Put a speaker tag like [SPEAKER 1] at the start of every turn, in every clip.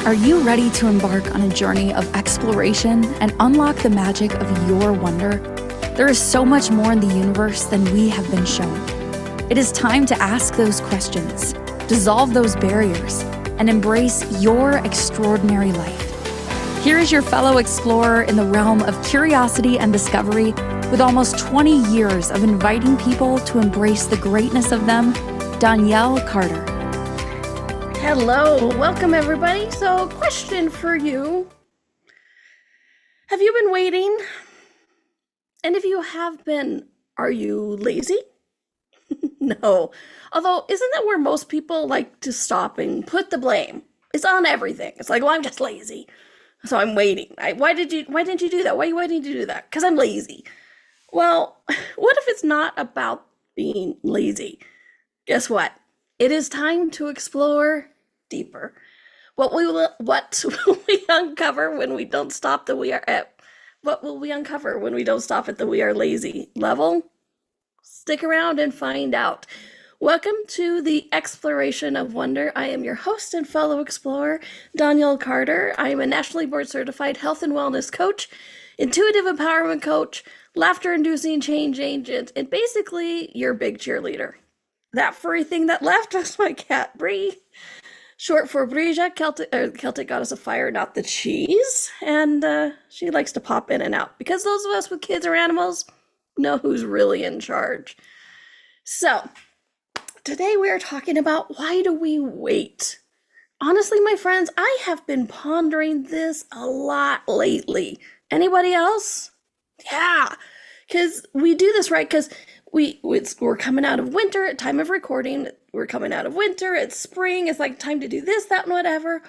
[SPEAKER 1] Are you ready to embark on a journey of exploration and unlock the magic of your wonder? There is so much more in the universe than we have been shown. It is time to ask those questions, dissolve those barriers, and embrace your extraordinary life. Here is your fellow explorer in the realm of curiosity and discovery, with almost 20 years of inviting people to embrace the greatness of them, Donnielle Carter.
[SPEAKER 2] Hello, welcome everybody. So, question for you. Have you been waiting? And if you have been, are you lazy? No. Although, isn't that where most people like to stop and put the blame? It's on everything. It's like, well, I'm just lazy, so I'm waiting. Why didn't you do that? Why are you waiting to do that? Because I'm lazy. Well, what if it's not about being lazy? Guess what? It is time to explore deeper. What will we uncover when we don't stop that we are at? What will we uncover when we don't stop at the we are lazy level? Stick around and find out. Welcome to the Exploration of Wonder. I am your host and fellow explorer, Donnielle Carter. I am a nationally board certified health and wellness coach, intuitive empowerment coach, laughter-inducing change agent, and basically your big cheerleader. That furry thing that left was my cat, Bree, short for Brija, Celtic goddess of fire, not the cheese. And she likes to pop in and out because those of us with kids or animals know who's really in charge. So, today we are talking about why do we wait? Honestly, my friends, I have been pondering this a lot lately. Anybody else? Yeah, because we do this, right? Because we're coming out of winter at time of recording. We're coming out of winter. It's spring. It's like time to do this, that, and whatever.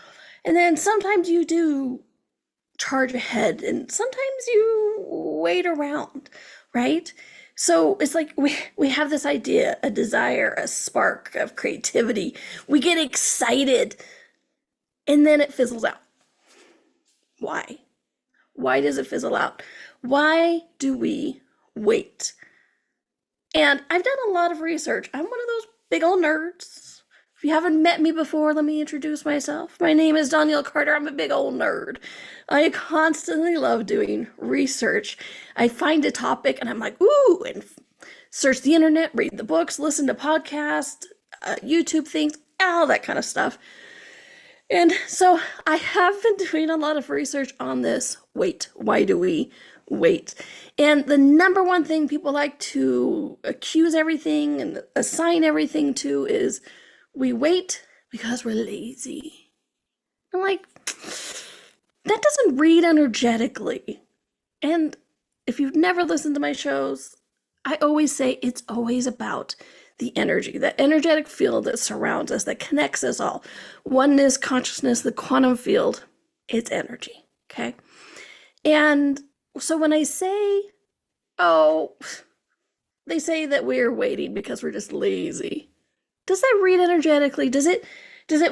[SPEAKER 2] And then sometimes you do charge ahead, and sometimes you wait around, right? So it's like we have this idea, a desire, a spark of creativity. We get excited, and then it fizzles out. Why? Why does it fizzle out? Why do we wait? And I've done a lot of research. I'm one of those big old nerds. If you haven't met me before, let me introduce myself. My name is Donnielle Carter. I'm a big old nerd. I constantly love doing research. I find a topic and I'm like, ooh, and search the internet, read the books, listen to podcasts, YouTube things, all that kind of stuff. And so I have been doing a lot of research on this. Wait, why do we wait? And the number one thing people like to accuse everything and assign everything to is we wait because we're lazy. I'm like, that doesn't read energetically. And if you've never listened to my shows, I always say it's always about the energy, that energetic field that surrounds us, that connects us all. Oneness, consciousness, the quantum field, it's energy, okay? And so when I say, oh, they say that we're waiting because we're just lazy, does that read energetically? Does it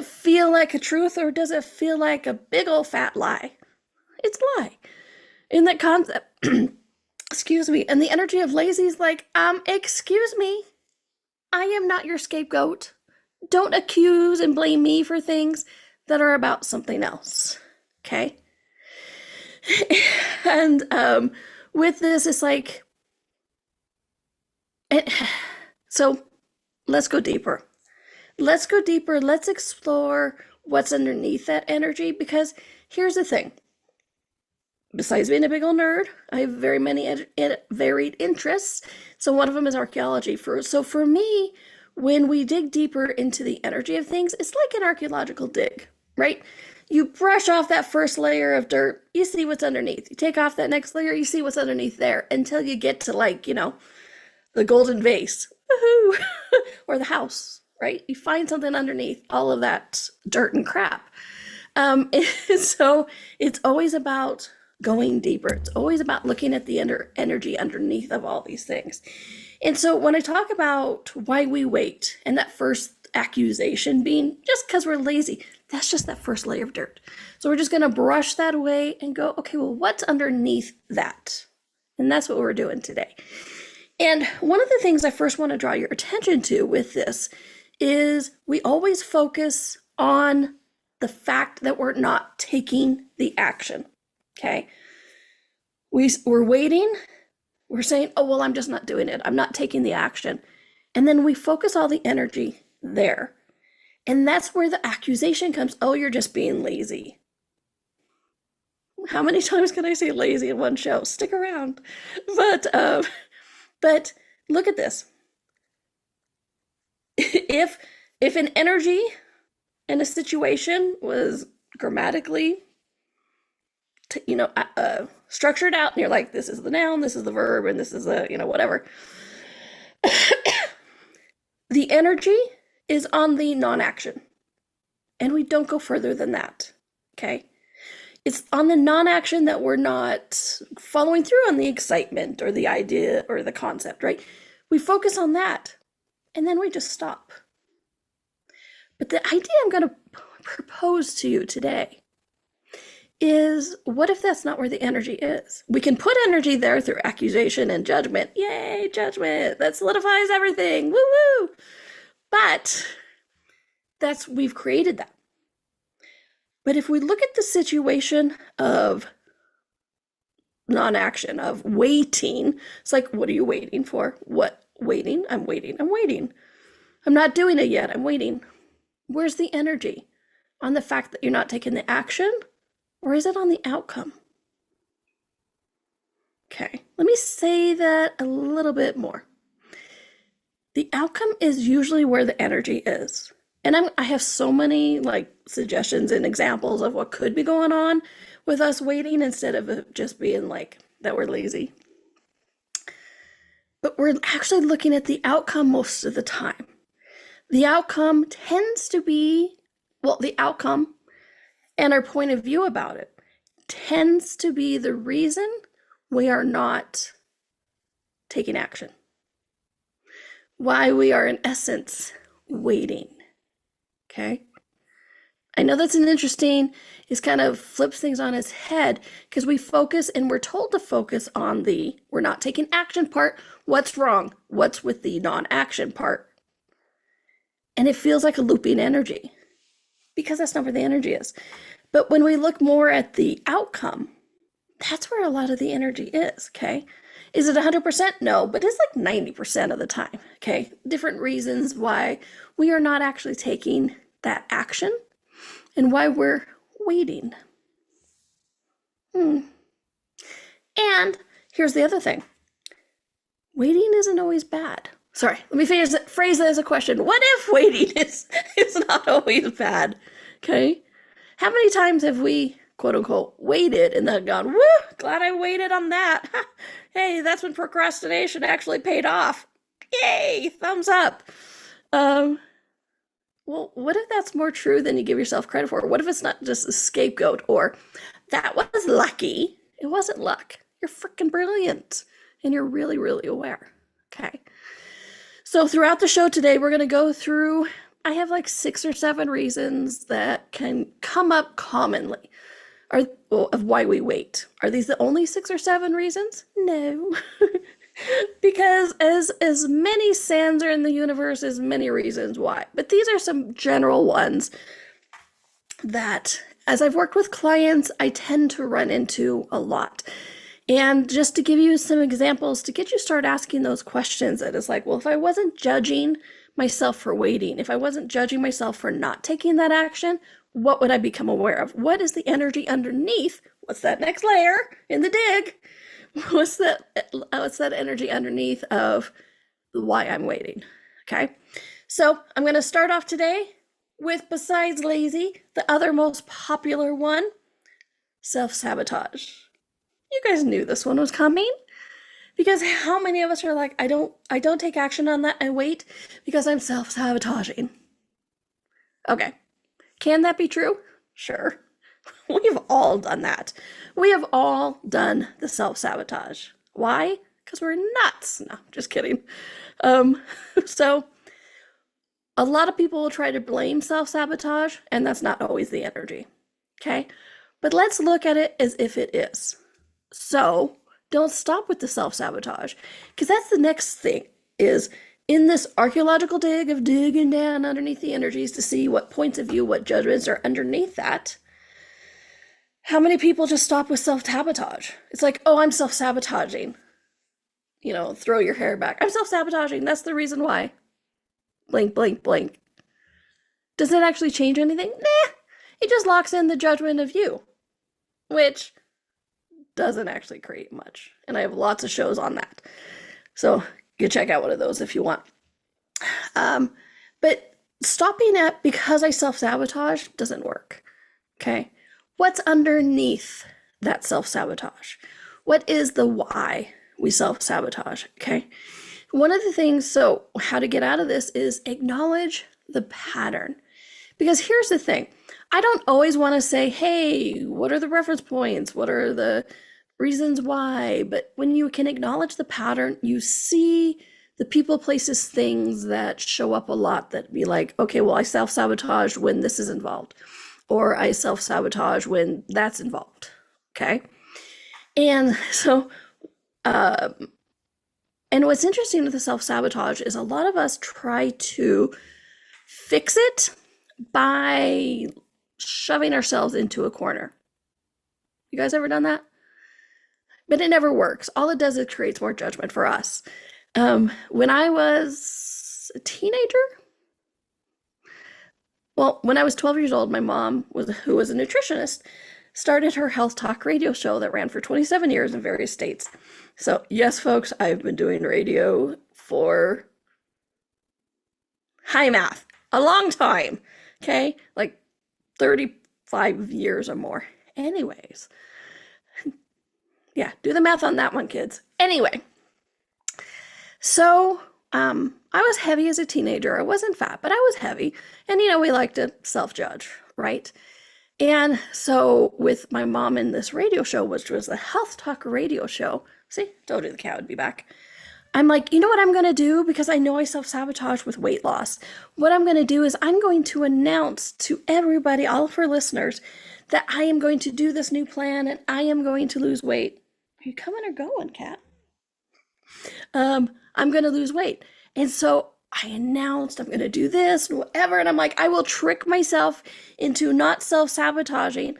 [SPEAKER 2] feel like a truth, or does it feel like a big old fat lie? It's a lie. In that concept, excuse me, and the energy of lazy is like, excuse me, I am not your scapegoat. Don't accuse and blame me for things that are about something else, okay? And with this, it's like, so let's go deeper. Let's go deeper. Let's explore what's underneath that energy, because here's the thing. Besides being a big old nerd, I have very many varied interests. So one of them is archaeology. So for me, when we dig deeper into the energy of things, it's like an archaeological dig, right? You brush off that first layer of dirt, you see what's underneath. You take off that next layer, you see what's underneath there, until you get to, like, the golden vase, woohoo, or the house, right? You find something underneath all of that dirt and crap. So it's always about going deeper. It's always about looking at the energy underneath of all these things. And so when I talk about why we wait, and that first accusation being just because we're lazy, that's just that first layer of dirt. So we're just going to brush that away and go, okay, well, what's underneath that? And that's what we're doing today. And one of the things I first want to draw your attention to with this is we always focus on the fact that we're not taking the action. Okay. We're waiting. We're saying, oh, well, I'm just not doing it. I'm not taking the action. And then we focus all the energy there. And that's where the accusation comes. Oh, you're just being lazy. How many times can I say lazy in one show? Stick around. But look at this. If an energy in a situation was grammatically, structured out, and you're like, this is the noun, this is the verb, and this is the, whatever. The energy is on the non-action. And we don't go further than that, okay? It's on the non-action that we're not following through on the excitement or the idea or the concept, right? We focus on that, and then we just stop. But the idea I'm going to propose to you today is, what if that's not where the energy is? We can put energy there through accusation and judgment. Yay, judgment. That solidifies everything. Woo-woo. But we've created that. But if we look at the situation of non-action, of waiting, it's like, what are you waiting for? What? Waiting? I'm waiting. I'm not doing it yet. I'm waiting. Where's the energy? On the fact that you're not taking the action? Or is it on the outcome? Okay, let me say that a little bit more. The outcome is usually where the energy is. And I have so many suggestions and examples of what could be going on with us waiting instead of just being that we're lazy. But we're actually looking at the outcome most of the time. The outcome tends to be, the outcome and our point of view about it tends to be the reason we are not taking action. Why we are, in essence, waiting. Okay? I know that's it kind of flips things on its head because we focus and we're told to focus on we're not taking action part. What's wrong? What's with the non-action part? And it feels like a looping energy because that's not where the energy is. But when we look more at the outcome, that's where a lot of the energy is, okay? Is it 100%? No, but it's 90% of the time, okay? Different reasons why we are not actually taking that action and why we're waiting. And here's the other thing. Waiting isn't always bad. Sorry, let me phrase that as a question. What if waiting is not always bad? Okay? How many times have we, quote unquote, waited and then gone, woo, glad I waited on that. Hey, that's when procrastination actually paid off. Yay, thumbs up. Well, what if that's more true than you give yourself credit for? What if it's not just a scapegoat or that was lucky? It wasn't luck. You're freaking brilliant and you're really, really aware. Okay. So throughout the show today, we're going to go through, I have 6 or 7 reasons that can come up commonly of why we wait. Are these the only 6 or 7 reasons? No. Because as many sands are in the universe, as many reasons why. But these are some general ones that, as I've worked with clients, I tend to run into a lot. And just to give you some examples to get you start asking those questions, that is well, if I wasn't judging myself for waiting, if I wasn't judging myself for not taking that action, what would I become aware of? What is the energy underneath? What's that next layer in the dig? What's that energy underneath of why I'm waiting? Okay. So I'm going to start off today with, besides lazy, the other most popular one, self-sabotage. You guys knew this one was coming, because how many of us are I don't take action on that. I wait because I'm self-sabotaging. Okay. Can that be true? Sure. We've all done that. We have all done the self-sabotage. Why? Because we're nuts. No, just kidding. So a lot of people will try to blame self-sabotage, and that's not always the energy. Okay. But let's look at it as if it is. So don't stop with the self-sabotage, because that's the next thing is, in this archaeological dig of digging down underneath the energies to see what points of view, what judgments are underneath that, how many people just stop with self-sabotage? It's like, oh, I'm self-sabotaging. You know, throw your hair back. I'm self-sabotaging. That's the reason why. Blink, blink, blink. Does it actually change anything? Nah. It just locks in the judgment of you, which doesn't actually create much. And I have lots of shows on that. So you can check out one of those if you want. But stopping at because I self-sabotage doesn't work. Okay. What's underneath that self-sabotage? What is the why we self-sabotage? Okay. One of the things, so how to get out of this is acknowledge the pattern. Because here's the thing. I don't always want to say, hey, what are the reference points? What are the reasons why? But when you can acknowledge the pattern, you see the people, places, things that show up a lot that be like, okay, well, I self-sabotage when this is involved. Or I self-sabotage when that's involved, okay? And so, and what's interesting with the self-sabotage is a lot of us try to fix it by shoving ourselves into a corner. You guys ever done that? But it never works. All it does is creates more judgment for us. When I was a teenager, well, when I was 12 years old, my mom, who was a nutritionist, started her health talk radio show that ran for 27 years in various states. So yes, folks, I've been doing radio for high math, a long time, okay? Like 35 years or more. Anyways, yeah, do the math on that one, kids. Anyway, so I was heavy as a teenager. I wasn't fat, but I was heavy. And, we like to self-judge, right? And so with my mom in this radio show, which was the health talk radio show, see, told you the cat would be back. I'm like, you know what I'm going to do? Because I know I self-sabotage with weight loss. What I'm going to do is I'm going to announce to everybody, all of her listeners, that I am going to do this new plan and I am going to lose weight. Are you coming or going, cat? I'm going to lose weight. And so I announced I'm going to do this and whatever. And I'm like, I will trick myself into not self-sabotaging.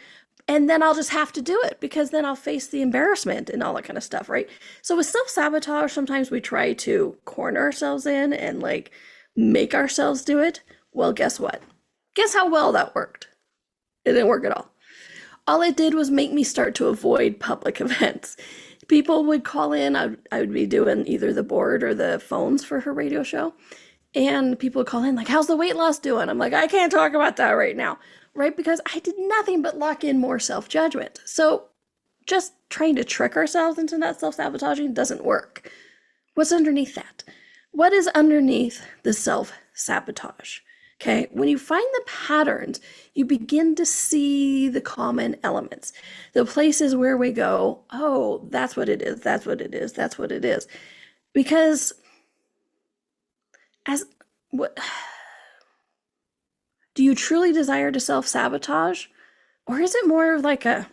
[SPEAKER 2] And then I'll just have to do it because then I'll face the embarrassment and all that kind of stuff, right? So with self-sabotage, sometimes we try to corner ourselves in and like make ourselves do it. Well, guess what? Guess how well that worked? It didn't work at all. All it did was make me start to avoid public events. People would call in. I would be doing either the board or the phones for her radio show. And people would call in like, how's the weight loss doing? I'm like, I can't talk about that right now, right? Because I did nothing but lock in more self-judgment. So just trying to trick ourselves into not self-sabotaging doesn't work. What's underneath that? What is underneath the self-sabotage? Okay, when you find the patterns, you begin to see the common elements, the places where we go, oh, that's what it is, that's what it is, that's what it is. Because do you truly desire to self-sabotage? Or is it more of like a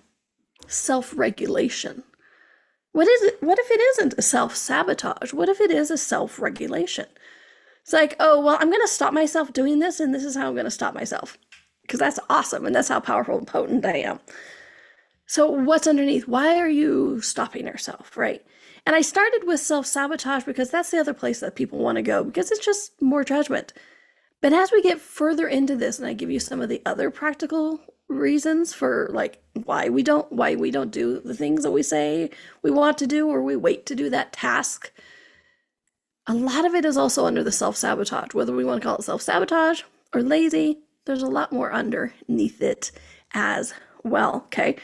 [SPEAKER 2] self-regulation? What is it? What if it isn't a self-sabotage? What if it is a self-regulation? It's like, oh, well, I'm going to stop myself doing this, and this is how I'm going to stop myself. Because that's awesome, and that's how powerful and potent I am. So what's underneath? Why are you stopping yourself, right? And I started with self-sabotage because that's the other place that people want to go, because it's just more judgment. But as we get further into this, and I give you some of the other practical reasons for like why we don't do the things that we say we want to do, or we wait to do that task, a lot of it is also under the self-sabotage. Whether we want to call it self-sabotage or lazy, there's a lot more underneath it as well, okay?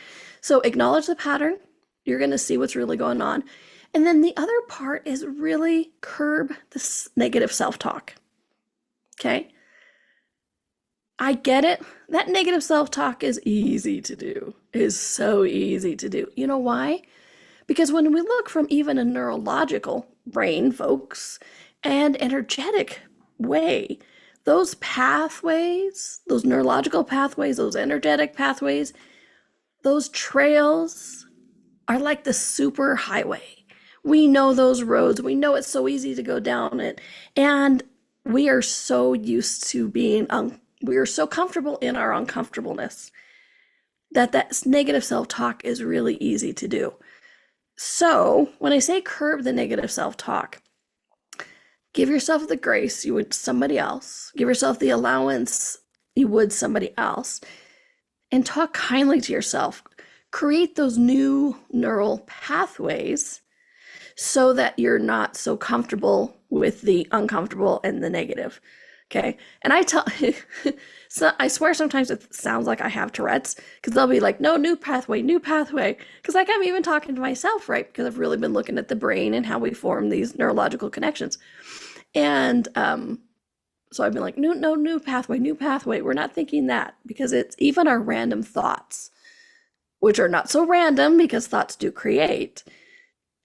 [SPEAKER 2] So acknowledge the pattern. You're going to see what's really going on. And then the other part is really curb this negative self-talk, okay? I get it. That negative self-talk is easy to do. It is so easy to do. You know why? Because when we look from even a neurological brain, folks, and energetic way, those pathways, those neurological pathways, those energetic pathways, those trails are like the super highway We know those roads. We know it's so easy to go down it. And we are so used to being, we are so comfortable in our uncomfortableness that negative self-talk is really easy to do. So when I say curb the negative self-talk, give yourself the grace you would somebody else. Give yourself the allowance you would somebody else. And talk kindly to yourself. Create those new neural pathways so that you're not so comfortable with the uncomfortable and the negative. Okay. And so I swear sometimes it sounds like I have Tourette's, because they'll be like, no, new pathway. Because like I'm even talking to myself, right? Because I've really been looking at the brain and how we form these neurological connections. And so I've been like, no, new pathway. We're not thinking that, because it's even our random thoughts, which are not so random because thoughts do create.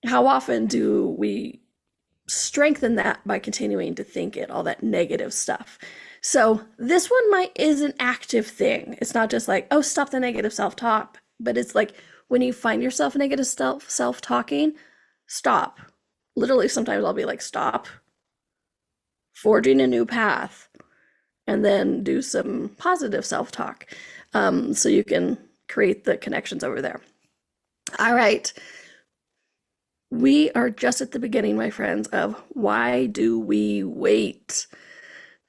[SPEAKER 2] How often do we strengthen that by continuing to think it, all that negative stuff? So this one is an active thing. It's not just like, oh, stop the negative self-talk, but it's like when you find yourself negative self-talking, stop. Literally, sometimes I'll be like, stop, forging a new path, and then do some positive self-talk, so you can create the connections over there. All right. We are just at the beginning, my friends, of why do we wait?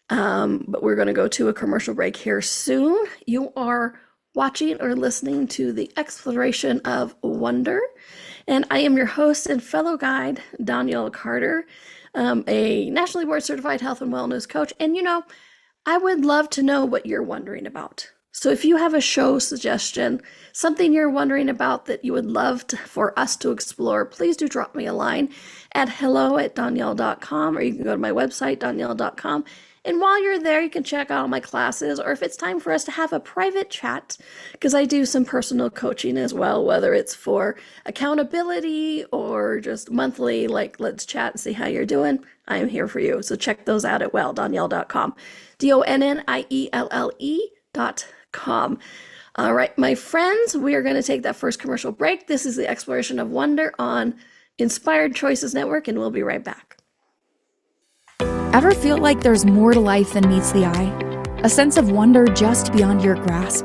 [SPEAKER 2] But we're going to go to a commercial break here soon. You are watching or listening to the Exploration of Wonder, and I am your host and fellow guide, Donnielle Carter, a nationally board certified health and wellness coach. And I would love to know what you're wondering about. So if you have a show suggestion, something you're wondering about that you would love for us to explore, please do drop me a line at hello@donnielle.com, or you can go to my website, donnielle.com. And while you're there, you can check out all my classes, or if it's time for us to have a private chat, because I do some personal coaching as well, whether it's for accountability or just monthly, like let's chat and see how you're doing. I am here for you. So check those out at donnielle.com, DONNIELLE.com. All right, my friends, we are going to take that first commercial break. This is the Exploration of Wonder on Inspired Choices Network, and we'll be right back.
[SPEAKER 1] Ever feel like there's more to life than meets the eye? A sense of wonder just beyond your grasp?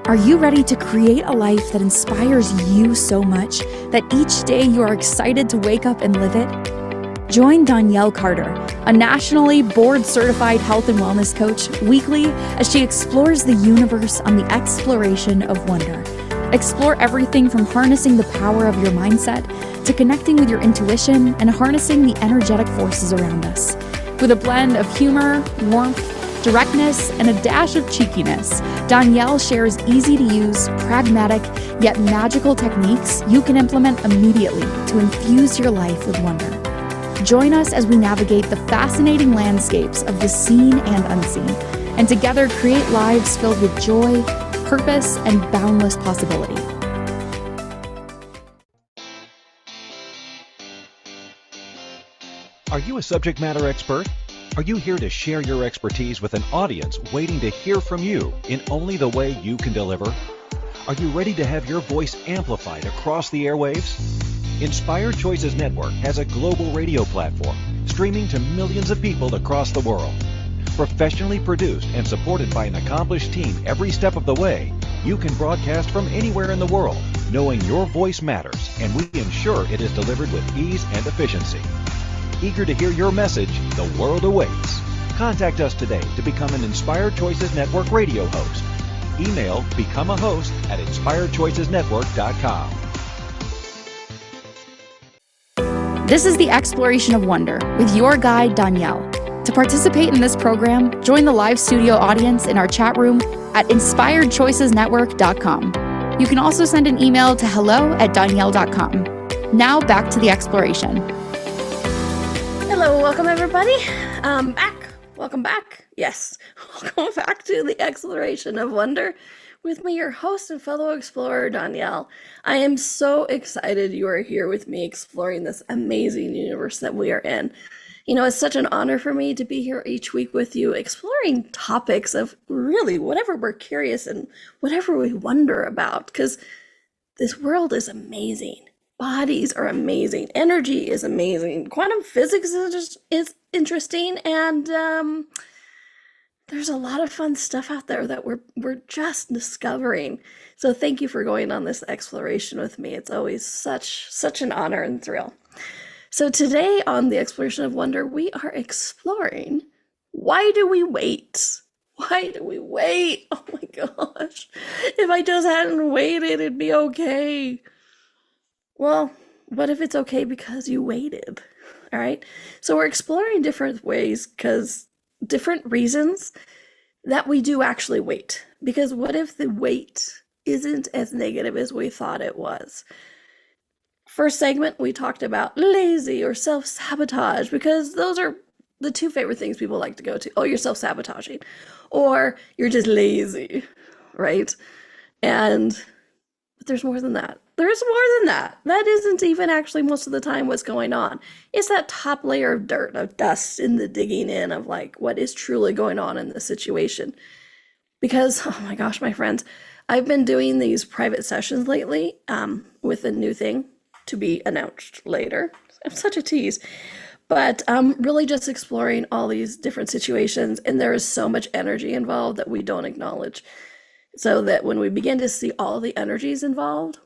[SPEAKER 1] Are you ready to create a life that inspires you so much that each day you are excited to wake up and live it? Join Donnielle Carter, a nationally board-certified health and wellness coach, weekly as she explores the universe on the Exploration of Wonder. Explore everything from harnessing the power of your mindset to connecting with your intuition and harnessing the energetic forces around us. With a blend of humor, warmth, directness, and a dash of cheekiness, Donnielle shares easy-to-use, pragmatic, yet magical techniques you can implement immediately to infuse your life with wonder. Join us as we navigate the fascinating landscapes of the seen and unseen, and together create lives filled with joy, purpose, and boundless possibility.
[SPEAKER 3] Are you a subject matter expert? Are you here to share your expertise with an audience waiting to hear from you in only the way you can deliver? Are you ready to have your voice amplified across the airwaves? Inspired Choices Network has a global radio platform streaming to millions of people across the world. Professionally produced and supported by an accomplished team every step of the way, you can broadcast from anywhere in the world, knowing your voice matters, and we ensure it is delivered with ease and efficiency. Eager to hear your message, the world awaits. Contact us today to become an Inspired Choices Network radio host. Email becomeahost@inspiredchoicesnetwork.com.
[SPEAKER 1] This is the Exploration of Wonder with your guide, Donnielle. To participate in this program, join the live studio audience in our chat room at inspiredchoicesnetwork.com. You can also send an email to hello@donnielle.com. Now back to the exploration.
[SPEAKER 2] Hello, welcome everybody. Welcome back. Yes, welcome back to the Exploration of Wonder with me, your host and fellow explorer, Donnielle. I am so excited you are here with me exploring this amazing universe that we are in. It's such an honor for me to be here each week with you, exploring topics of really whatever we're curious and whatever we wonder about, because this world is amazing. bodies are amazing. Energy is amazing. Quantum physics is interesting, and there's a lot of fun stuff out there that we're just discovering. So thank you for going on this exploration with me. It's always such an honor and thrill. So today on the Exploration of Wonder, we are exploring, why do we wait? Why do we wait? Oh my gosh. If I just hadn't waited, it'd be okay. Well, what if it's okay because you waited? All right. So we're exploring different ways, because different reasons that we do actually wait. Because what if the wait isn't as negative as we thought it was? First segment, we talked about lazy or self-sabotage, because those are the two favorite things people like to go to. Oh, you're self-sabotaging, or you're just lazy, right? But there's more than that. There's more than that. That isn't even actually most of the time what's going on. It's that top layer of dirt, of dust in the digging in of like what is truly going on in the situation. Because, oh my gosh, my friends, I've been doing these private sessions lately with a new thing to be announced later. I'm such a tease. But really just exploring all these different situations, and there is so much energy involved that we don't acknowledge. So that when we begin to see all the energies involved,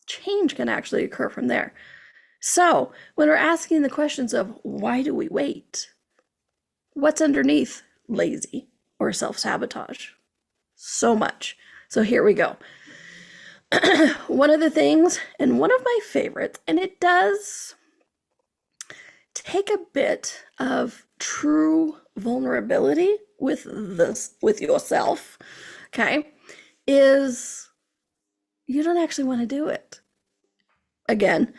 [SPEAKER 2] change can actually occur from there. So when we're asking the questions of why do we wait, what's underneath lazy or self-sabotage? So much. So here we go. One of the things, and one of my favorites, and it does take a bit of true vulnerability with yourself, okay, is you don't actually want to do it. Again,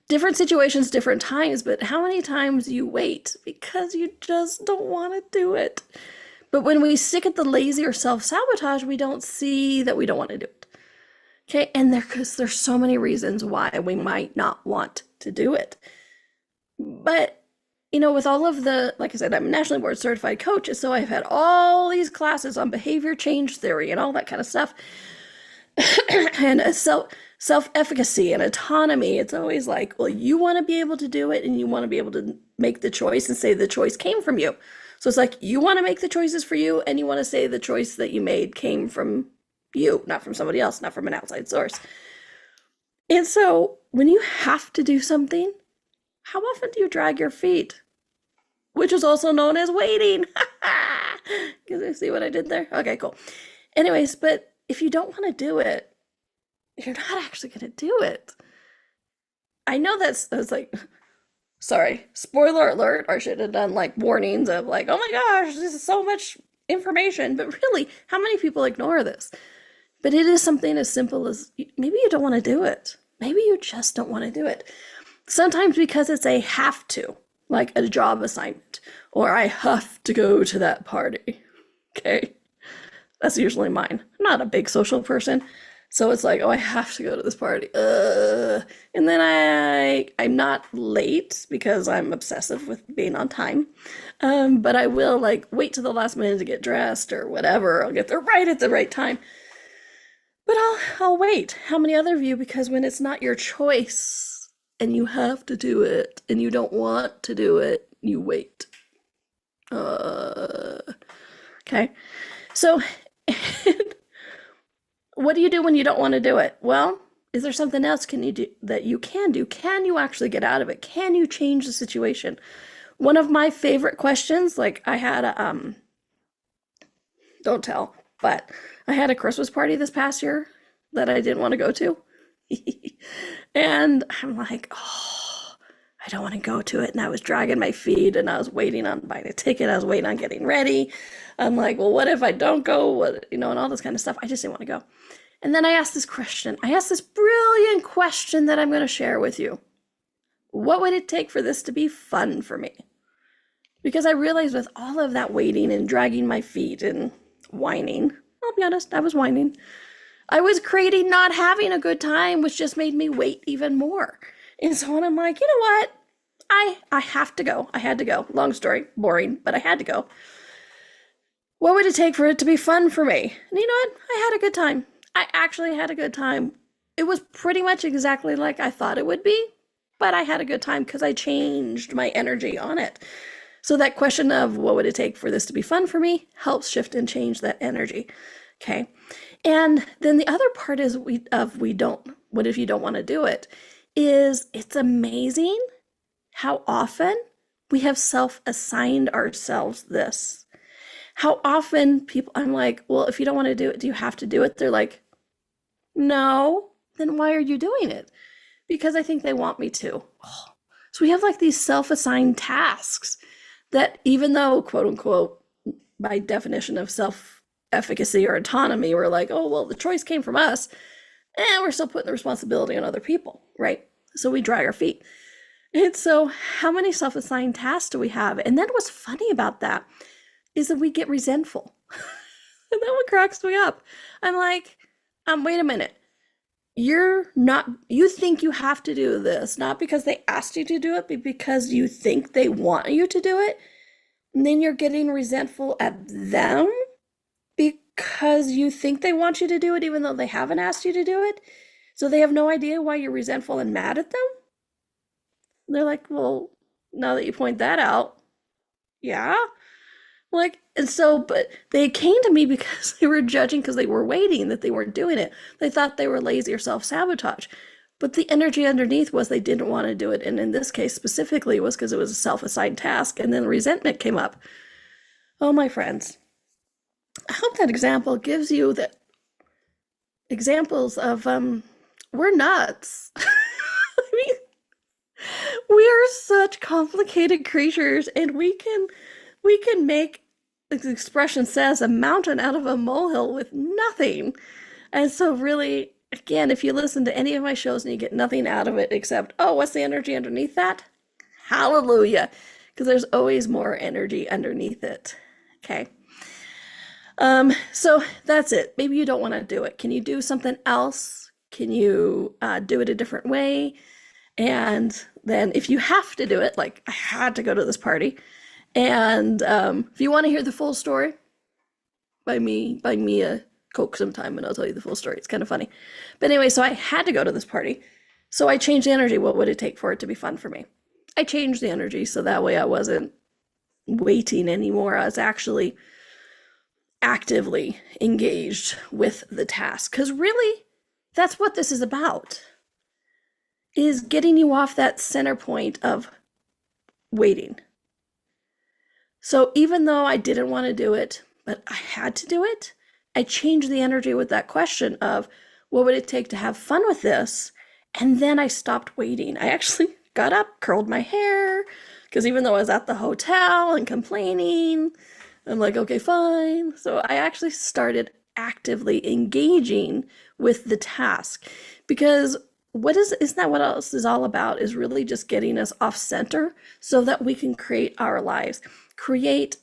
[SPEAKER 2] different situations, different times, but how many times you wait because you just don't want to do it? But when we stick at the lazy or self-sabotage, we don't see that we don't want to do it. Okay, and because there's so many reasons why we might not want to do it. But, you know, with all of the, like I said, I'm a nationally board certified coach, so I've had all these classes on behavior change theory and all that kind of stuff. And self-efficacy and autonomy. It's always like, well, you want to be able to do it, and you want to be able to make the choice and say the choice came from you. So it's like, you want to make the choices for you, and you want to say the choice that you made came from you, not from somebody else, not from an outside source. And so when you have to do something, how often do you drag your feet? Which is also known as waiting. Can you see what I did there? Okay, cool. Anyways, but if you don't want to do it, you're not actually going to do it. I know that's like, sorry, spoiler alert, I should have done like warnings of like, oh my gosh, this is so much information. But really, how many people ignore this? But it is something as simple as maybe you don't want to do it. Maybe you just don't want to do it. Sometimes because it's a have to, like a job assignment, or I have to go to that party. Okay. That's usually mine. I'm not a big social person. So it's like, oh, I have to go to this party. And then I'm not late because I'm obsessive with being on time. But I will like wait till the last minute to get dressed or whatever. I'll get there right at the right time. But I'll wait. How many other of you? Because when it's not your choice and you have to do it and you don't want to do it, you wait. Okay. So what do you do when you don't want to do it? Well, is there something else can you do that you can do? Can you actually get out of it? Can you change the situation? One of my favorite questions, like I had a, don't tell, but I had a Christmas party this past year that I didn't want to go to. And I'm like, oh, I don't want to go to it. And I was dragging my feet and I was waiting on buying a ticket. I was waiting on getting ready. I'm like, well, what if I don't go? What, and all this kind of stuff. I just didn't want to go. And then I asked this question. I asked this brilliant question that I'm going to share with you. What would it take for this to be fun for me? Because I realized with all of that waiting and dragging my feet and whining, I'll be honest, I was whining. I was creating not having a good time, which just made me wait even more. And so I'm like, you know what? I have to go. I had to go. Long story, boring, but I had to go. What would it take for it to be fun for me? And you know what? I had a good time. I actually had a good time. it was pretty much exactly like I thought it would be, but I had a good time because I changed my energy on it. So that question of what would it take for this to be fun for me helps shift and change that energy. Okay. And then the other part is what if you don't want to do it, is it's amazing how often we have self-assigned ourselves this. How often people, I'm like, well, if you don't want to do it, do you have to do it? They're like, no. Then why are you doing it? Because I think they want me to. So we have like these self-assigned tasks that, even though, quote unquote, by definition of self-efficacy or autonomy, we're like, oh, well, the choice came from us, and we're still putting the responsibility on other people, right? So we drag our feet. And so how many self-assigned tasks do we have? And then what's funny about that is that we get resentful. And that one cracks me up. I'm like, wait a minute. You think you have to do this, not because they asked you to do it, but because you think they want you to do it. And then you're getting resentful at them because you think they want you to do it, even though they haven't asked you to do it. So they have no idea why you're resentful and mad at them. And they're like, well, now that you point that out, yeah. Like, and so, but they came to me because they were judging because they were waiting, that they weren't doing it. They thought they were lazy or self-sabotage. But the energy underneath was they didn't want to do it. And in this case specifically, it was because it was a self-assigned task. And then resentment came up. Oh, my friends, I hope that example gives you the examples of, we're nuts. I mean, we are such complicated creatures, and we can make, as the expression says, a mountain out of a molehill with nothing. And so really, again, if you listen to any of my shows and you get nothing out of it except, oh, what's the energy underneath that? Hallelujah. Because there's always more energy underneath it. Okay. So that's it. Maybe you don't want to do it. Can you do something else? Can you do it a different way? And then if you have to do it, like I had to go to this party, and if you want to hear the full story, buy me a Coke sometime and I'll tell you the full story. It's kind of funny. But anyway, so I had to go to this party. So I changed the energy. What would it take for it to be fun for me? I changed the energy so that way I wasn't waiting anymore. I was actually actively engaged with the task. Because really, that's what this is about, is getting you off that center point of waiting. So even though I didn't want to do it, but I had to do it, I changed the energy with that question of what would it take to have fun with this? And then I stopped waiting. I actually got up, curled my hair, because even though I was at the hotel and complaining, I'm like, okay, fine. So I actually started actively engaging with the task, because isn't that what else is all about, is really just getting us off center so that we can create our lives, create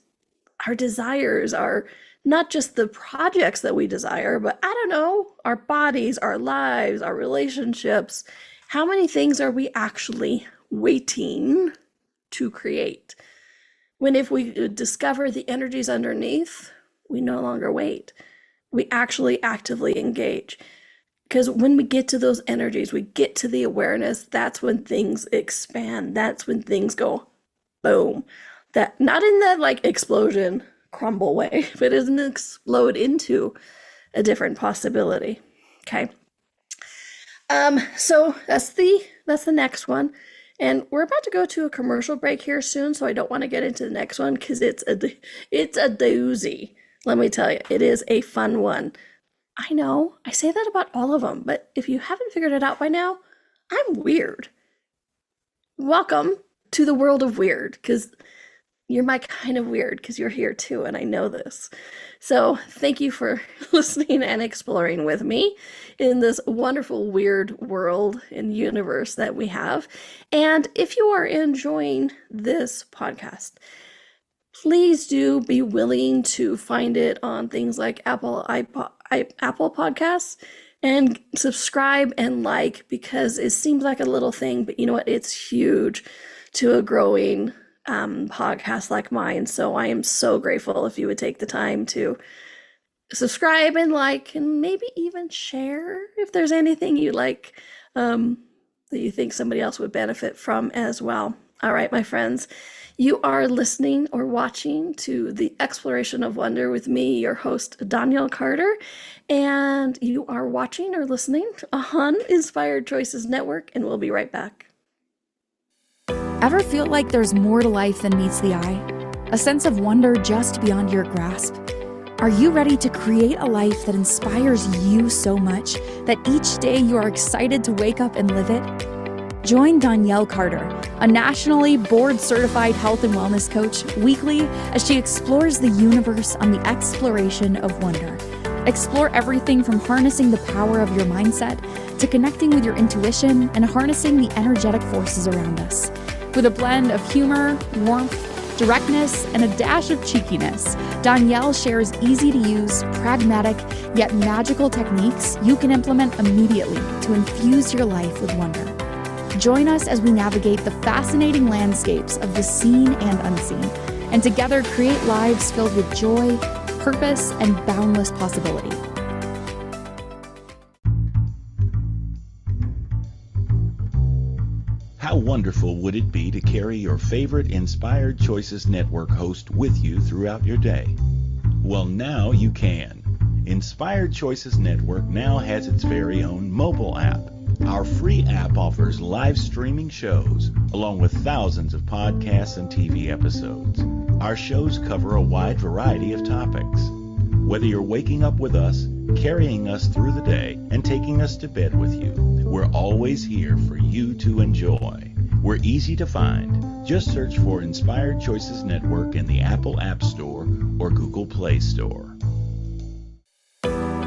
[SPEAKER 2] our desires, our, not just the projects that we desire, but I don't know, our bodies, our lives, our relationships. How many things are we actually waiting to create? When if we discover the energies underneath, we no longer wait. We actually actively engage. Because when we get to those energies, we get to the awareness, that's when things expand. That's when things go boom. That, not in that like explosion, crumble way, but it doesn't explode into a different possibility. Okay. So that's the next one. And we're about to go to a commercial break here soon, so I don't want to get into the next one because it's a doozy. Let me tell you, it is a fun one. I know, I say that about all of them, but if you haven't figured it out by now, I'm weird. Welcome to the world of weird, because you're my kind of weird, because you're here too, and I know this. So thank you for listening and exploring with me in this wonderful weird world and universe that we have. And if you are enjoying this podcast, please do be willing to find it on things like Apple Podcasts, and subscribe and like, because it seems like a little thing, but you know what? It's huge to a growing podcast like mine. So I am so grateful if you would take the time to subscribe and like, and maybe even share if there's anything you like that you think somebody else would benefit from as well. All right, my friends, you are listening or watching to the Exploration of Wonder with me, your host, Donnielle Carter, and you are watching or listening on Inspired Choices Network, and we'll be right back.
[SPEAKER 1] Ever feel like there's more to life than meets the eye? A sense of wonder just beyond your grasp? Are you ready to create a life that inspires you so much that each day you are excited to wake up and live it? Join Donnielle Carter, a nationally board-certified health and wellness coach, weekly as she explores the universe on the exploration of wonder. Explore everything from harnessing the power of your mindset to connecting with your intuition and harnessing the energetic forces around us. With a blend of humor, warmth, directness, and a dash of cheekiness, Donnielle shares easy-to-use, pragmatic, yet magical techniques you can implement immediately to infuse your life with wonder. Join us as we navigate the fascinating landscapes of the seen and unseen, and together create lives filled with joy, purpose, and boundless possibility.
[SPEAKER 4] How wonderful would it be to carry your favorite Inspired Choices Network host with you throughout your day? Well, now you can. Inspired Choices Network now has its very own mobile app. Our free app offers live streaming shows, along with thousands of podcasts and TV episodes. Our shows cover a wide variety of topics. Whether you're waking up with us, carrying us through the day, and taking us to bed with you, we're always here for you to enjoy. We're easy to find. Just search for Inspired Choices Network in the Apple App Store or Google Play Store.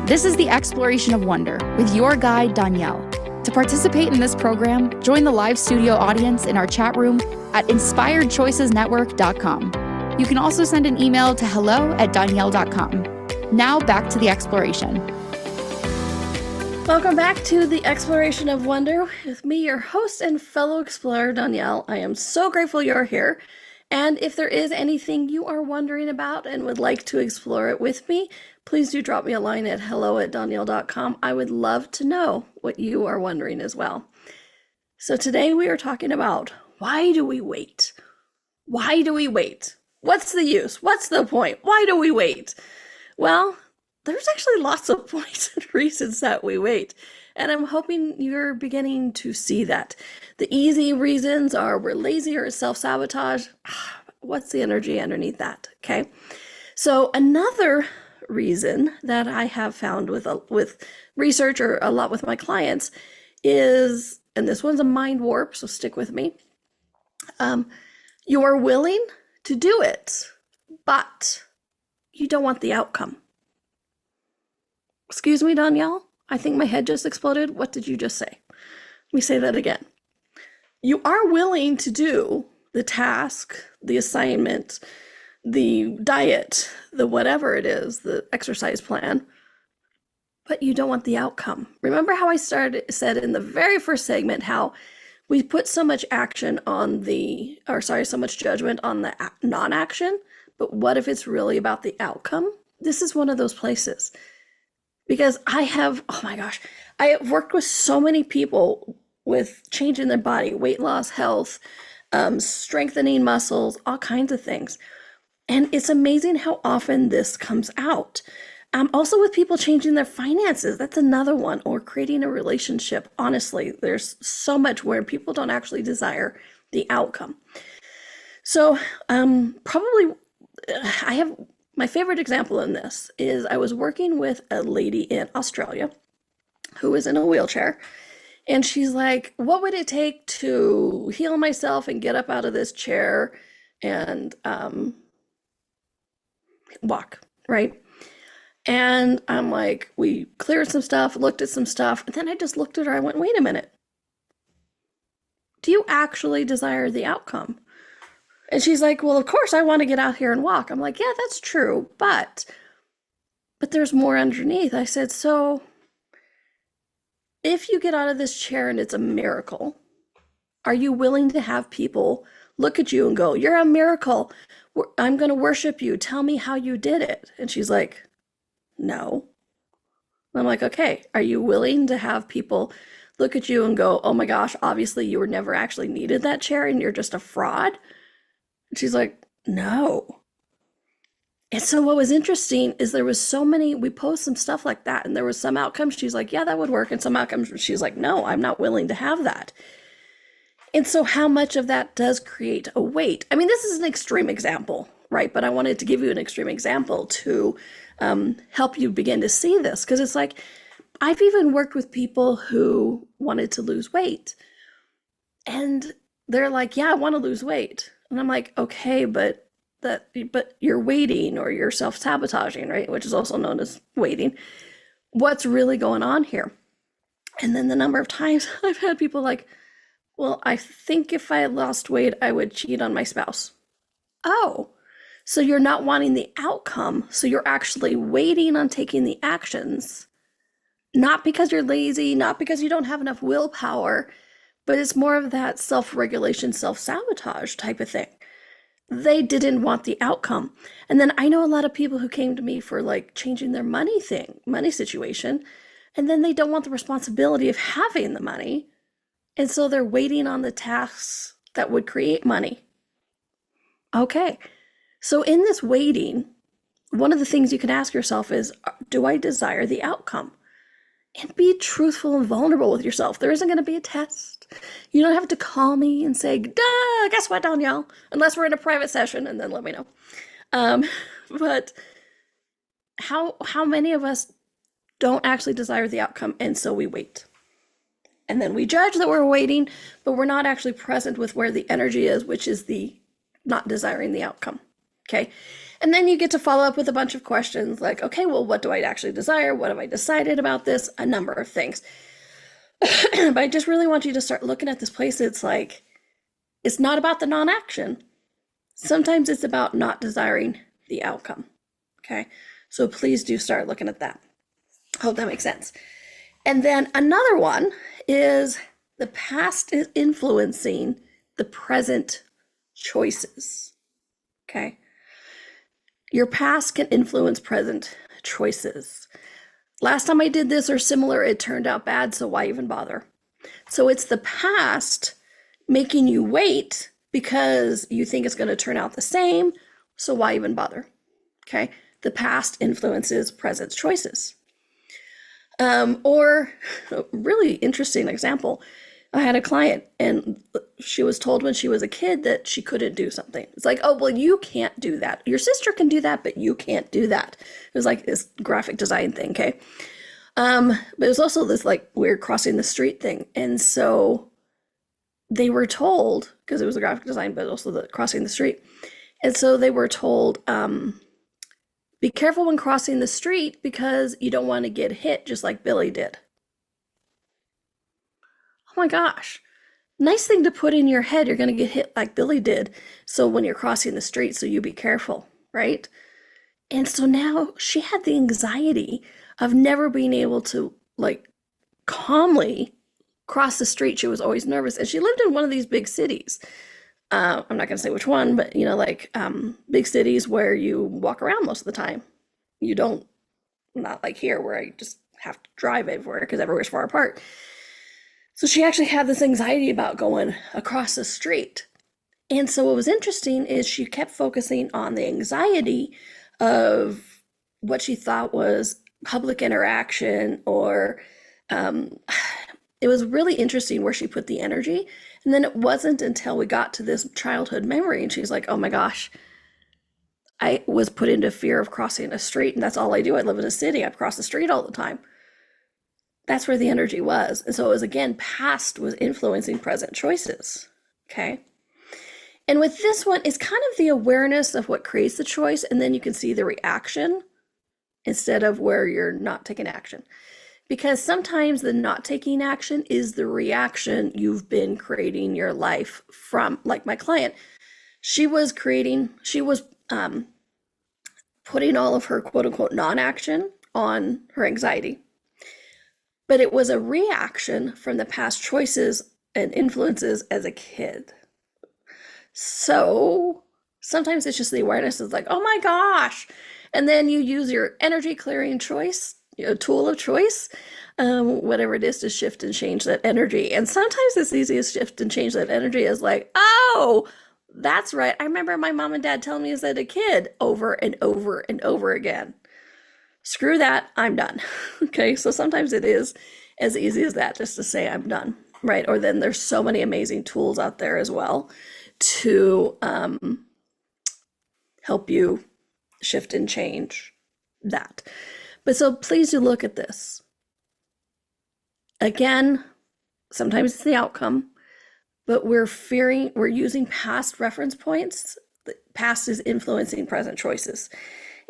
[SPEAKER 1] This is the Exploration of Wonder with your guide, Donnielle. To participate in this program, join the live studio audience in our chat room at inspiredchoicesnetwork.com. You can also send an email to hello@donnielle.com. Now back to the exploration.
[SPEAKER 2] Welcome back to the Exploration of Wonder with me, your host and fellow explorer, Donnielle. I am so grateful you're here. And if there is anything you are wondering about and would like to explore it with me, please do drop me a line at hello@donnielle.com. I would love to know what you are wondering as well. So today we are talking about, why do we wait? Why do we wait? What's the use? What's the point? Why do we wait? Well, there's actually lots of points and reasons that we wait. And I'm hoping you're beginning to see that. The easy reasons are we're lazy or self-sabotage. What's the energy underneath that? Okay. So another reason that I have found with research or a lot with my clients is, and this one's a mind warp, so stick with me. You're willing to do it, but you don't want the outcome. Excuse me, Donnielle? I think my head just exploded. What did you just say? Let me say that again. You are willing to do the task, the assignment, the diet, the whatever it is, the exercise plan, but you don't want the outcome. Remember how I said in the very first segment how we put so much action on so much judgment on the non-action, but what if it's really about the outcome? This is one of those places. Because I have worked with so many people with changing their body, weight loss, health, strengthening muscles, all kinds of things. And it's amazing how often this comes out. Also with people changing their finances, that's another one, or creating a relationship. Honestly, there's so much where people don't actually desire the outcome. So probably I have... My favorite example in this is I was working with a lady in Australia who was in a wheelchair, and she's like, what would it take to heal myself and get up out of this chair and walk, right? And I'm like, we cleared some stuff, looked at some stuff, and then I just looked at her. I went, wait a minute. Do you actually desire the outcome? And she's like, well, of course I want to get out here and walk. I'm like, yeah, that's true. But there's more underneath. I said, so if you get out of this chair and it's a miracle, are you willing to have people look at you and go, you're a miracle. I'm going to worship you. Tell me how you did it. And she's like, No. I'm like, okay, are you willing to have people look at you and go, oh my gosh, obviously you were never actually needed that chair and you're just a fraud? And she's like, no. And so what was interesting is there was so many, we posted some stuff like that, and there was some outcomes she's like, yeah, that would work. And some outcomes she's like, no, I'm not willing to have that. And so how much of that does create a weight? I mean, this is an extreme example, right? But I wanted to give you an extreme example to help you begin to see this. Because it's like, I've even worked with people who wanted to lose weight. And they're like, yeah, I want to lose weight. And I'm like, okay, but you're waiting, or you're self-sabotaging, right? Which is also known as waiting. What's really going on here? And then the number of times I've had people like, well, I think if I lost weight, I would cheat on my spouse. Oh, so you're not wanting the outcome. So you're actually waiting on taking the actions, not because you're lazy, not because you don't have enough willpower, but it's more of that self-regulation, self-sabotage type of thing. They didn't want the outcome. And then I know a lot of people who came to me for like changing their money situation, and then they don't want the responsibility of having the money. And so they're waiting on the tasks that would create money. Okay. So in this waiting, one of the things you can ask yourself is, do I desire the outcome? And be truthful and vulnerable with yourself. There isn't going to be a test. You don't have to call me and say, duh, guess what, Donnielle? Unless we're in a private session, and then let me know. But how many of us don't actually desire the outcome, and so we wait? And then we judge that we're waiting, but we're not actually present with where the energy is, which is the not desiring the outcome. Okay. And then you get to follow up with a bunch of questions like, okay, well, what do I actually desire? What have I decided about this? A number of things. But I just really want you to start looking at this place. It's like, it's not about the non-action. Sometimes it's about not desiring the outcome. Okay. So please do start looking at that. Hope that makes sense. And then another one is the past is influencing the present choices. Okay. Your past can influence present choices. Last time I did this or similar, it turned out bad, so why even bother? So it's the past making you wait because you think it's going to turn out the same, so why even bother? Okay. The past influences present choices. Or a really interesting example. I had a client and she was told when she was a kid that she couldn't do something. It's like, oh, well, you can't do that. Your sister can do that, but you can't do that. It was like this graphic design thing, okay? But it was also this like weird crossing the street thing. And so they were told, because it was a graphic design, but also the crossing the street. And so they were told, be careful when crossing the street because you don't want to get hit just like Billy did. Oh my gosh. Nice thing to put in your head. You're going to get hit like Billy did. So when you're crossing the street, so you be careful, right? And so now she had the anxiety of never being able to like calmly cross the street. She was always nervous. And she lived in one of these big cities. I'm not going to say which one, but you know, like big cities where you walk around most of the time. You don't, not like here where I just have to drive everywhere because everywhere's far apart. So she actually had this anxiety about going across the street. And so what was interesting is she kept focusing on the anxiety of what she thought was public interaction, or it was really interesting where she put the energy. And then it wasn't until we got to this childhood memory and she's like, oh my gosh, I was put into fear of crossing a street, and that's all I do. I live in a city. I cross the street all the time. That's where the energy was. And so it was, again, past was influencing present choices. Okay. And with this one, it's kind of the awareness of what creates the choice. And then you can see the reaction instead of where you're not taking action. Because sometimes the not taking action is the reaction you've been creating your life from. Like my client, she was putting all of her quote unquote non-action on her anxiety. But it was a reaction from the past choices and influences as a kid. So sometimes it's just the awareness is like, oh my gosh. And then you use your energy clearing choice, tool of choice, whatever it is, to shift and change that energy. And sometimes it's easiest to shift and change that energy is like, oh, that's right. I remember my mom and dad telling me as a kid over and over and over again. Screw that, I'm done. Okay, so sometimes it is as easy as that, just to say I'm done, right? Or then there's so many amazing tools out there as well to help you shift and change that. But so please do look at this. Again, sometimes it's the outcome, but we're using past reference points. The past is influencing present choices.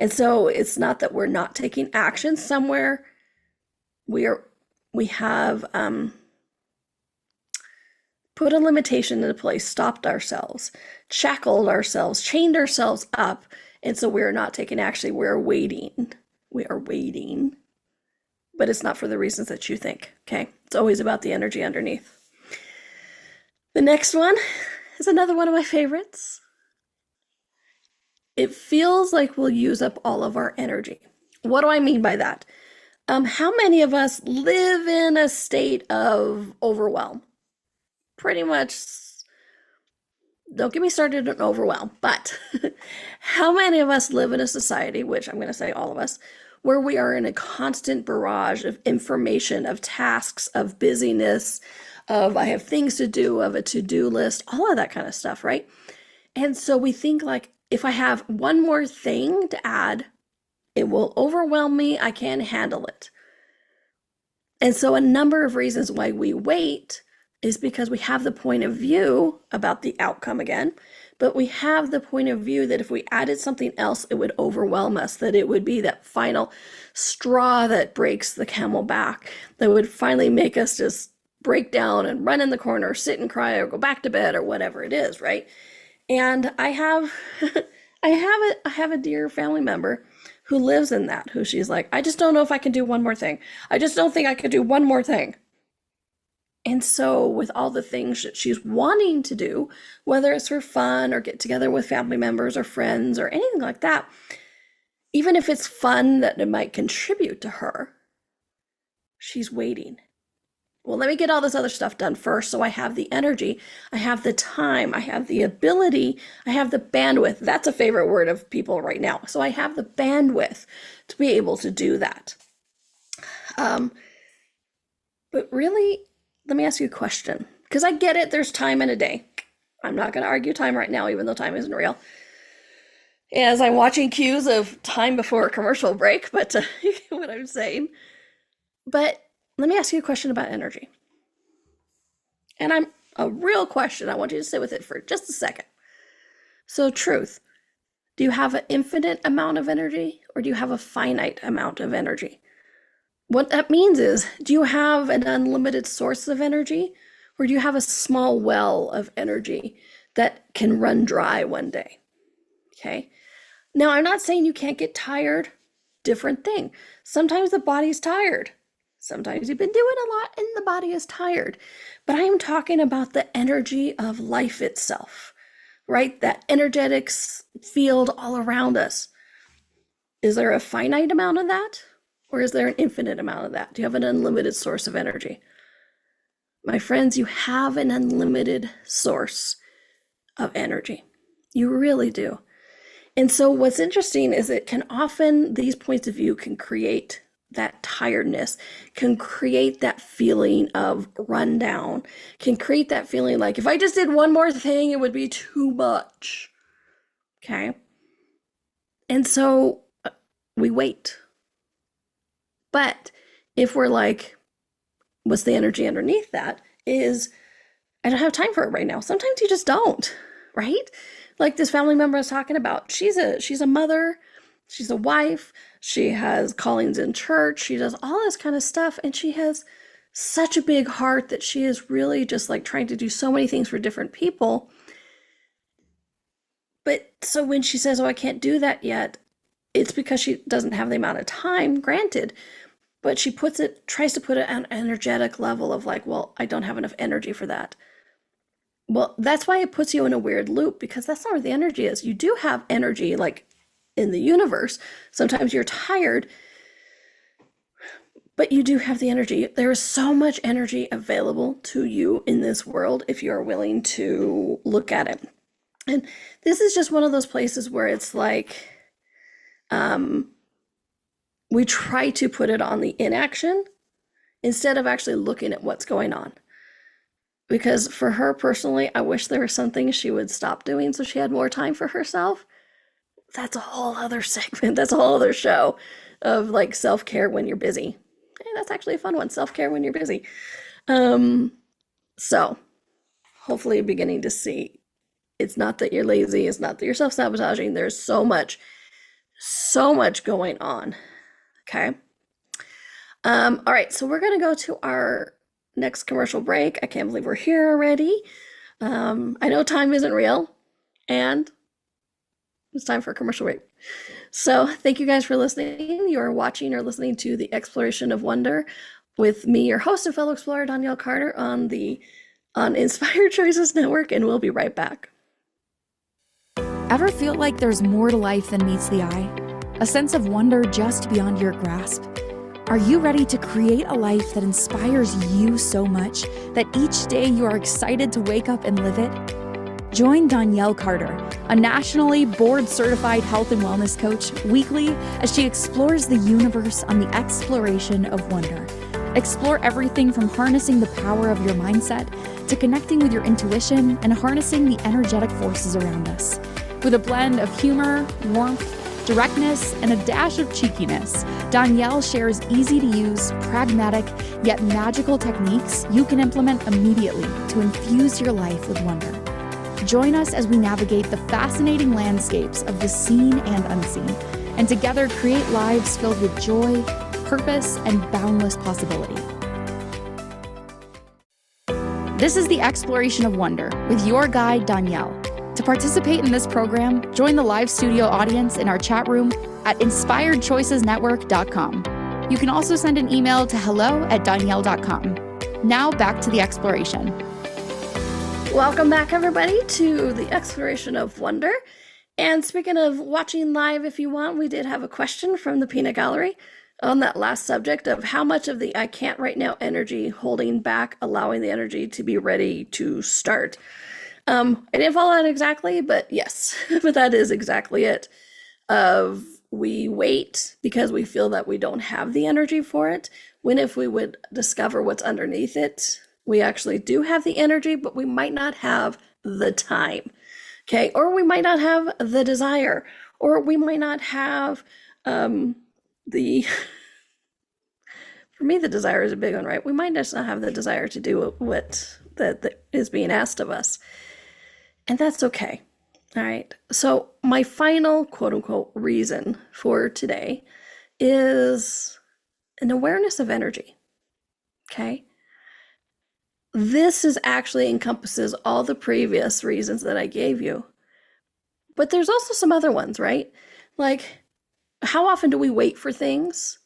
[SPEAKER 2] And so it's not that we're not taking action somewhere. We have put a limitation into place, stopped ourselves, shackled ourselves, chained ourselves up. And so we're not taking action. We're waiting. We are waiting. But it's not for the reasons that you think, okay? It's always about the energy underneath. The next one is another one of my favorites. It feels like we'll use up all of our energy. What do I mean by that? How many of us live in a state of overwhelm? Pretty much, don't get me started on overwhelm, but how many of us live in a society, which I'm going to say all of us, where we are in a constant barrage of information, of tasks, of busyness, of I have things to do, of a to-do list, all of that kind of stuff, right? And so we think like, if I have one more thing to add, it will overwhelm me. I can't handle it. And so a number of reasons why we wait is because we have the point of view about the outcome again, but we have the point of view that if we added something else, it would overwhelm us, that it would be that final straw that breaks the camel back, that would finally make us just break down and run in the corner, sit and cry, or go back to bed, or whatever it is, right? And I have I have a dear family member who lives in that, who she's like, I just don't know if I can do one more thing. I just don't think I could do one more thing. And so with all the things that she's wanting to do, whether it's for fun or get together with family members or friends or anything like that, even if it's fun that it might contribute to her, she's waiting. Well, let me get all this other stuff done first so I have the energy, I have the time, I have the ability, I have the bandwidth. That's a favorite word of people right now. So I have the bandwidth to be able to do that. But really, let me ask you a question, because I get it, there's time in a day. I'm not going to argue time right now, even though time isn't real. As I'm watching cues of time before a commercial break, but you get what I'm saying. But let me ask you a question about energy. And a real question. I want you to sit with it for just a second. So truth, do you have an infinite amount of energy or do you have a finite amount of energy? What that means is, do you have an unlimited source of energy or do you have a small well of energy that can run dry one day? Okay. Now, I'm not saying you can't get tired. Different thing. Sometimes the body's tired. Sometimes you've been doing a lot and the body is tired. But I am talking about the energy of life itself, right? That energetics field all around us. Is there a finite amount of that? Or is there an infinite amount of that? Do you have an unlimited source of energy? My friends, you have an unlimited source of energy. You really do. And so what's interesting is it can often, these points of view can create that tiredness, can create that feeling of rundown, can create that feeling like if I just did one more thing, it would be too much. Okay. And so we wait. But if we're like, what's the energy underneath that is, I don't have time for it right now. Sometimes you just don't, right? Like this family member I was talking about, she's a mother, she's a wife, she has callings in church, she does all this kind of stuff, and she has such a big heart that she is really just like trying to do so many things for different people. But so when she says, oh, I can't do that yet, it's because she doesn't have the amount of time, granted, but she tries to put it on an energetic level of like, well, I don't have enough energy for that. Well, that's why it puts you in a weird loop, because that's not where the energy is. You do have energy, like in the universe. Sometimes you're tired, but you do have the energy. There is so much energy available to you in this world if you are willing to look at it. And this is just one of those places where it's like, we try to put it on the inaction instead of actually looking at what's going on. Because for her personally, I wish there was something she would stop doing so she had more time for herself. That's a whole other segment. That's a whole other show of like self-care when you're busy. Hey, that's actually a fun one, self-care when you're busy. So hopefully you're beginning to see it's not that you're lazy, it's not that you're self-sabotaging. There's so much going on. Okay. All right, so we're gonna go to our next commercial break. I can't believe we're here already. I know time isn't real, and it's time for a commercial break. So thank you guys for listening. You are watching or listening to the Exploration of Wonder with me, your host and fellow explorer, Donnielle Carter, on Inspired Choices Network, and we'll be right back.
[SPEAKER 1] Ever feel like there's more to life than meets the eye? A sense of wonder just beyond your grasp? Are you ready to create a life that inspires you so much that each day you are excited to wake up and live it? Join Donnielle Carter, a nationally board-certified health and wellness coach, weekly as she explores the universe on the exploration of wonder. Explore everything from harnessing the power of your mindset to connecting with your intuition and harnessing the energetic forces around us. With a blend of humor, warmth, directness, and a dash of cheekiness, Donnielle shares easy-to-use, pragmatic, yet magical techniques you can implement immediately to infuse your life with wonder. Join us as we navigate the fascinating landscapes of the seen and unseen, and together create lives filled with joy, purpose, and boundless possibility. This is the Exploration of Wonder with your guide, Donnielle. To participate in this program, join the live studio audience in our chat room at inspiredchoicesnetwork.com. You can also send an email to hello@donnielle.com. Now back to the exploration.
[SPEAKER 2] Welcome back, everybody, to the Exploration of Wonder. And speaking of watching live, if you want, we did have a question from the Peanut Gallery on that last subject of how much of the I can't right now energy holding back, allowing the energy to be ready to start. I didn't follow that exactly, but yes, but that is exactly it. We wait because we feel that we don't have the energy for it, when if we would discover what's underneath it, we actually do have the energy, but we might not have the time, okay? Or we might not have the desire, or we might not have for me, the desire is a big one, right? We might just not have the desire to do what that is being asked of us. And that's okay. All right. So my final quote unquote reason for today is an awareness of energy. Okay. This actually encompasses all the previous reasons that I gave you. But there's also some other ones, right? Like, how often do we wait for things?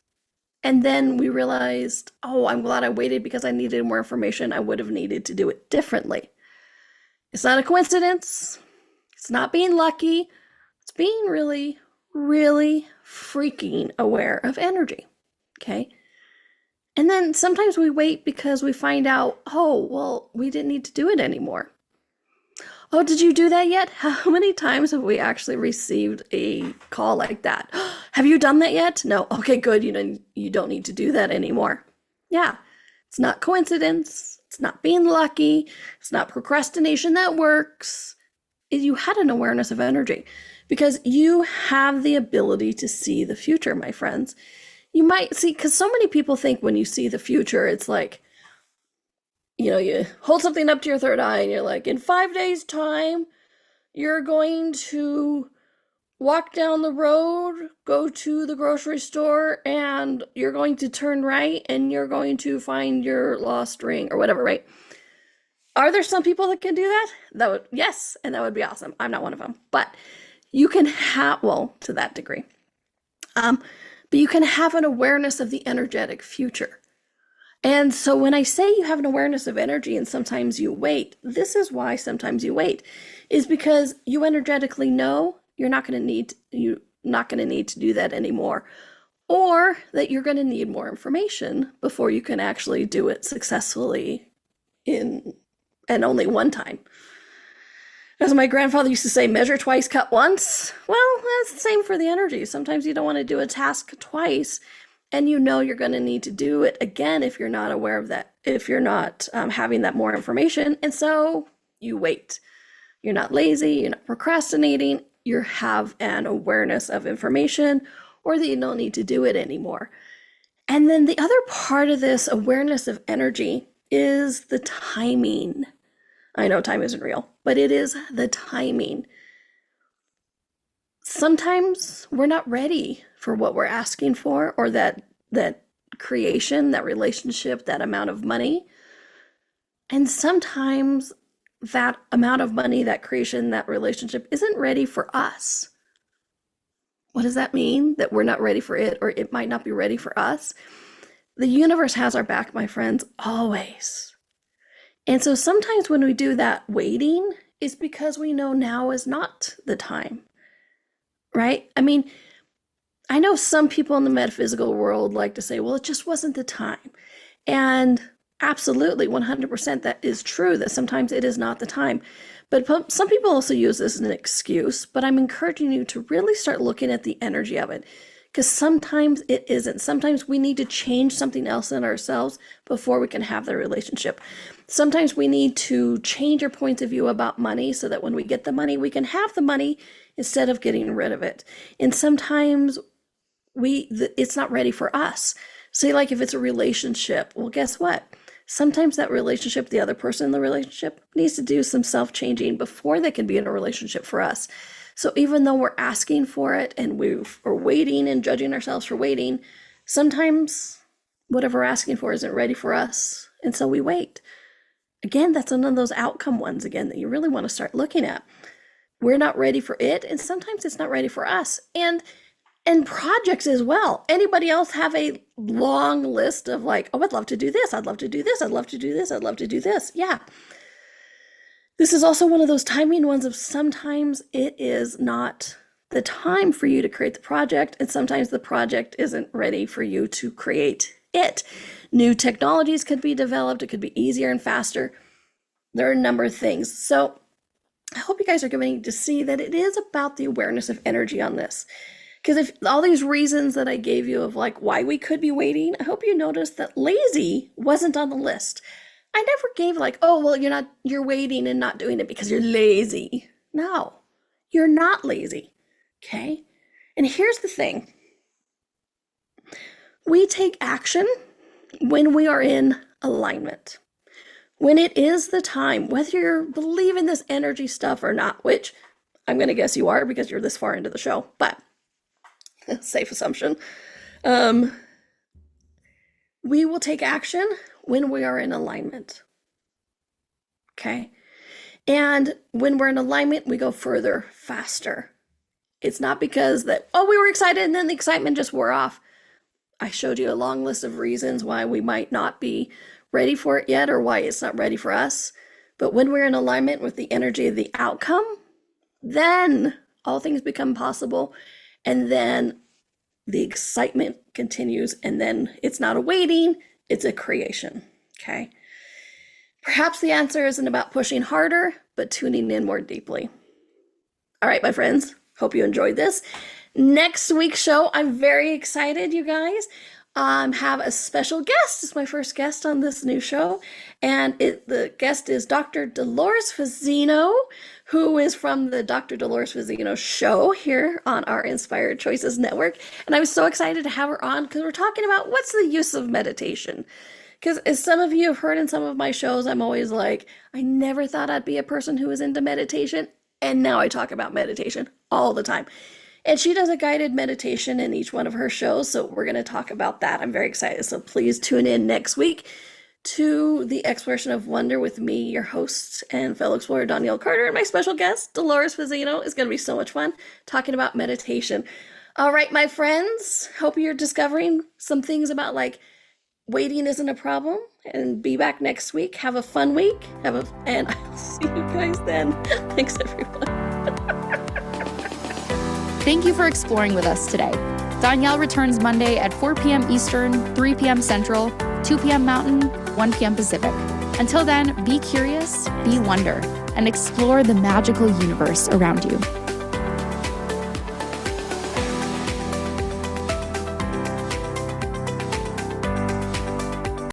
[SPEAKER 2] And then we realized, oh, I'm glad I waited because I needed more information. I would have needed to do it differently. It's not a coincidence. It's not being lucky. It's being really, really freaking aware of energy. Okay. And then sometimes we wait because we find out, oh, well, we didn't need to do it anymore. Oh, did you do that yet? How many times have we actually received a call like that? Have you done that yet? No. Okay, good. You don't need to do that anymore. Yeah. It's not coincidence. It's not being lucky. It's not procrastination that works. You had an awareness of energy because you have the ability to see the future, my friends. You might see, because so many people think when you see the future, it's like, you hold something up to your third eye and you're like, in 5 days' time, you're going to walk down the road, go to the grocery store, and you're going to turn right and you're going to find your lost ring or whatever, right? Are there some people that can do that? Yes, and that would be awesome. I'm not one of them, but you can have, well, to that degree. But you can have an awareness of the energetic future. And so when I say you have an awareness of energy and sometimes you wait, this is why sometimes you wait, is because you energetically know you're not going to need, not going to need to do that anymore, or that you're going to need more information before you can actually do it successfully and only one time. As my grandfather used to say, measure twice, cut once. Well, that's the same for the energy. Sometimes you don't want to do a task twice, and you know you're going to need to do it again if you're not aware of that, if you're not having that more information. And so you wait. You're not lazy, you're not procrastinating, you have an awareness of information, or that you don't need to do it anymore. And then the other part of this awareness of energy is the timing. I know time isn't real, but it is the timing. Sometimes we're not ready for what we're asking for, or that creation, that relationship, that amount of money. And sometimes that amount of money, that creation, that relationship isn't ready for us. What does that mean? That we're not ready for it, or it might not be ready for us? The universe has our back, my friends, always. And so sometimes when we do that waiting, it's because we know now is not the time, right? I mean, I know some people in the metaphysical world like to say, well, it just wasn't the time. And absolutely, 100% that is true, that sometimes it is not the time. But some people also use this as an excuse, but I'm encouraging you to really start looking at the energy of it, because sometimes it isn't. Sometimes we need to change something else in ourselves before we can have the relationship. Sometimes we need to change our points of view about money so that when we get the money, we can have the money instead of getting rid of it. And sometimes it's not ready for us. Say, like if it's a relationship, well, guess what? Sometimes that relationship, the other person in the relationship, needs to do some self-changing before they can be in a relationship for us. So even though we're asking for it and we're waiting and judging ourselves for waiting, sometimes whatever we're asking for isn't ready for us. And so we wait. Again, that's one of those outcome ones again that you really want to start looking at. We're not ready for it, and sometimes it's not ready for us. And projects as well. Anybody else have a long list of like, oh, I'd love to do this, I'd love to do this, I'd love to do this, I'd love to do this. Yeah. This is also one of those timing ones of sometimes it is not the time for you to create the project, and sometimes the project isn't ready for you to create it. New technologies could be developed, it could be easier and faster. There are a number of things. So I hope you guys are getting to see that it is about the awareness of energy on this. Because if all these reasons that I gave you of like why we could be waiting, I hope you noticed that lazy wasn't on the list. I never gave like, oh, well, you're waiting and not doing it because you're lazy. No, you're not lazy. Okay. And here's the thing. We take action when we are in alignment. When it is the time, whether you're believing this energy stuff or not, which I'm going to guess you are because you're this far into the show, but safe assumption. We will take action when we are in alignment. Okay. And when we're in alignment, we go further, faster. It's not because that, oh, we were excited and then the excitement just wore off. I showed you a long list of reasons why we might not be ready for it yet, or why it's not ready for us. But when we're in alignment with the energy of the outcome, then all things become possible. And then the excitement continues, and then it's not a waiting, it's a creation. Okay. Perhaps the answer isn't about pushing harder, but tuning in more deeply. All right, my friends, hope you enjoyed this. Next week's show, I'm very excited, you guys. Have a special guest. It's my first guest on this new show, and the guest is Dr. Dolores Fazzino, who is from the Dr. Dolores Fazzino show here on our Inspired Choices Network. And I was so excited to have her on because we're talking about what's the use of meditation. Because as some of you have heard in some of my shows, I'm always like, I never thought I'd be a person who was into meditation, and now I talk about meditation all the time. And she does a guided meditation in each one of her shows, so we're going to talk about that. I'm very excited, so please tune in next week to the Exploration of Wonder with me, your host and fellow explorer, Donnielle Carter, and my special guest, Dolores Fazzino. It's going to be so much fun talking about meditation. All right, my friends, hope you're discovering some things about like waiting isn't a problem, and be back next week. Have a fun week, and I'll see you guys then. Thanks, everyone.
[SPEAKER 1] Thank you for exploring with us today. Donnielle returns Monday at 4 p.m. Eastern, 3 p.m. Central, 2 p.m. Mountain, 1 p.m. Pacific. Until then, be curious, be wonder, and explore the magical universe around you.